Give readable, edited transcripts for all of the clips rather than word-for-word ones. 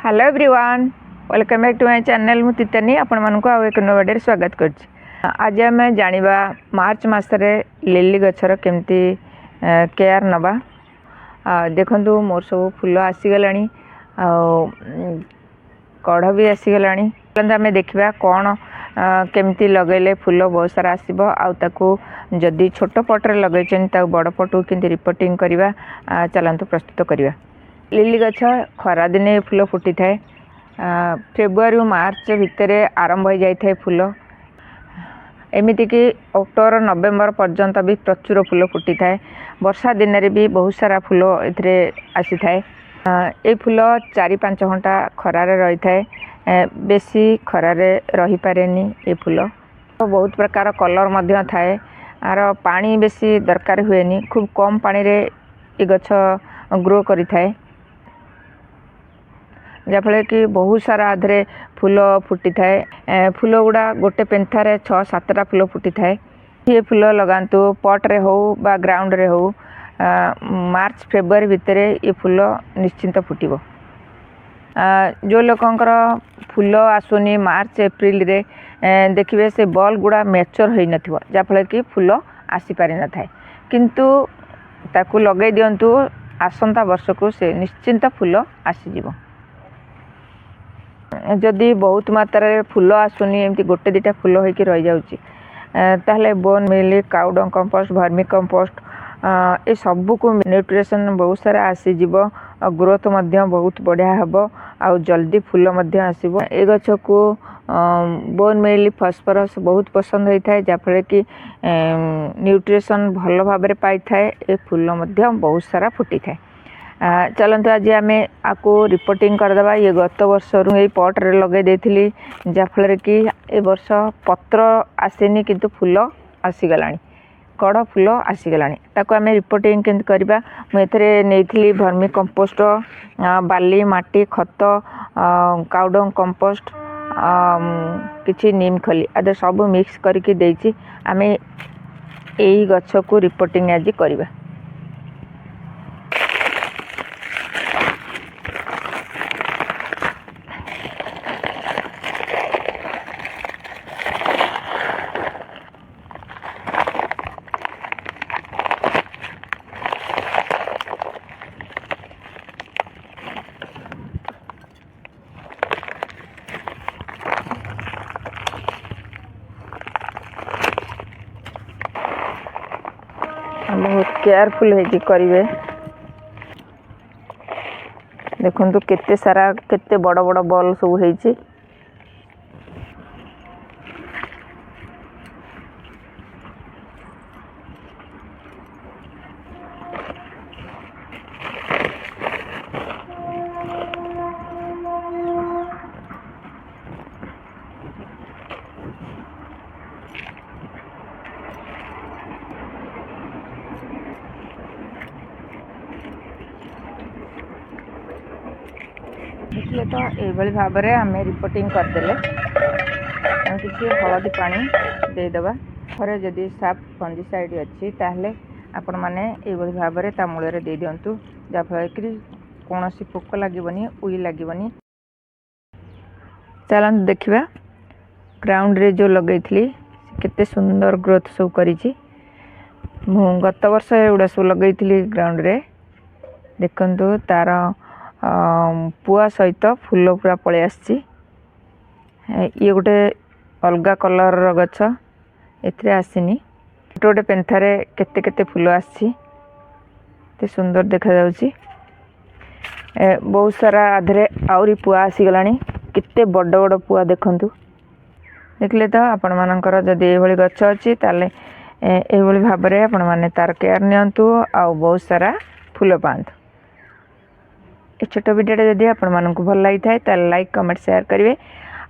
Hello everyone, welcome back to my channel. मु तितनी आपण मानक आउ एक नवा वीडियो स्वागत करछि। आज आम जानिबा मार्च मासरे लिली गछर केमती केयर नबा। देखंतु मोर सब फूल आसीगलानी, कढ़ भी आसीगलानी। आम देखा कौन केमती लगेले फूल बहुत सारा आसब आउ जदि छोट पट्रे लगे बड़ पटू के रिपोर्टिंग करवा। चलतु प्रस्तुत करवा। लिली गछ खरा दिने फूल फुटी थाए। फेब्रुआरी मार्च भितर आरंभ हो जाए फूल। एमती कि अक्टोबर नवेम्बर पर्यंत भी प्रचुर फूल फुटी थाए। वर्षा दिन रे भी बहुत सारा फूल एथिरे आसी थाए। ए फूल 4-5 घंटा खरारे रही थाए। बेसी खरारे रही पारेनी। ए फूल बहुत प्रकार कलर मध्य थाए। आर पानी बेसी दरकार हुएनी। खूब कम पानी रे ए गछ ग्रो करी थाए, जहाँफल कि बहुत सारा आधे फूल फुटी थाए। फूल गुड़ा गोटे पेंथारे 6-7टा फूल फुटी थाए। ये फूल लगातु पट्रे हो बा ग्राउंड रे हो, मार्च फेब्रुआरी भितर ये फूल निश्चिंत फुटिबो। जो लोकंकर फूल आसुनी मार्च एप्रिल रे देखिए से बॉल गुड़ा मैच्योर हो नथिबो, जहाँफल कि फूल आसी पारि न थाए। किंतु ताकू लगे दियंतु, आसंता वर्ष को से निश्चिंत फूल आसीजिवो। जदि बहुत मात्रा रे फूल आसुनी, एमती गोटे दिटा फूल होइकी रही जाउची, ताहले bone meal, cow dung compost, vermicompost ए सब को न्यूट्रिशन बहुत सारा आसीजिवो। ग्रोथ मध्य बहुत बढ़िया हबो आउ जल्दी फूल मध्य आसीबो। ए गछ को बोन मिल फॉस्फोरस बहुत पसंद होता है, जहाँफल कि न्यूट्रिशन भल भाव पाई थाए। ए फूल मध्य बहुत सारा फुटी थाए। चलते आज आम आपको रिपोर्टिंग करदे। ये गत वर्ष यही पट्रे लगे देथिली, जहाँफल कि ए वर्ष पत्र आसेनी किंतु फूल आसीगला, कड़ फूल आसीगला। ताको आम रिपोर्टिंग केमती करवा। मुझे नहीं वर्मी कंपोस्ट, बाली माटी खत, काउडंग कंपोस्ट, किछि नीम खली आदि सब मिक्स करके देछि। आम यही गछ को रिपोर्टिंग आज करवा। बहुत केयरफुल है करेंगे। देखु केते सारा केते बड़ बड़ बॉल सब है। देखिए तो ये भाव में आम रिपोर्टिंग करदे। किसी हलदी पानी देदेबा। थरे जदि साफ फंजीसाइड अच्छी ताहले आपण मैंने ये भाव में ता मूल दे दिंतु, जहाँफल कि कौन पोक लगे उई लगे। चलते देखा ग्राउंड रे जो लगे केते सुंदर ग्रोथ सब करी। गत वर्ष एगुड़ा सब लगे ग्राउंड रे। देखु तार पुआ सहित फूल पूरा पलि आसी। ये गोटे अलगा कलर गछ एथरे आसीनी। गोटे गोटे पेंथारे केते केते फूल आसी, सुंदर देखा जाउची। बहुत सारा आधे आउरी पुआ आसीगलानी। केते बड़ बड़ पुआ देखंतु। देखले तो आपण मानकर जदि एभली गछ अछि ताले एभली भाव में आपण माने तार केयर नियंतु आ बहुत सारा फूल पांतु। ए छोट वीडियो जदि आपण मानकु भल लगी थाए ताले लाइक कमेंट शेयर करिवे।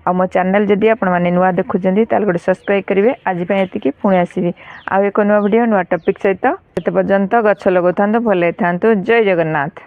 आ मो चैनल जदि आपण माने नुआ देखुचंदी ताले गोटे सब्सक्राइब करिवे। आज पय एतिकी पुणी आसीबी आ एक नुआ वीडियो नुआ टॉपिक सहित। तते पर्यंत गछ लगौथांतु, भले थांतु। जय जगन्नाथ।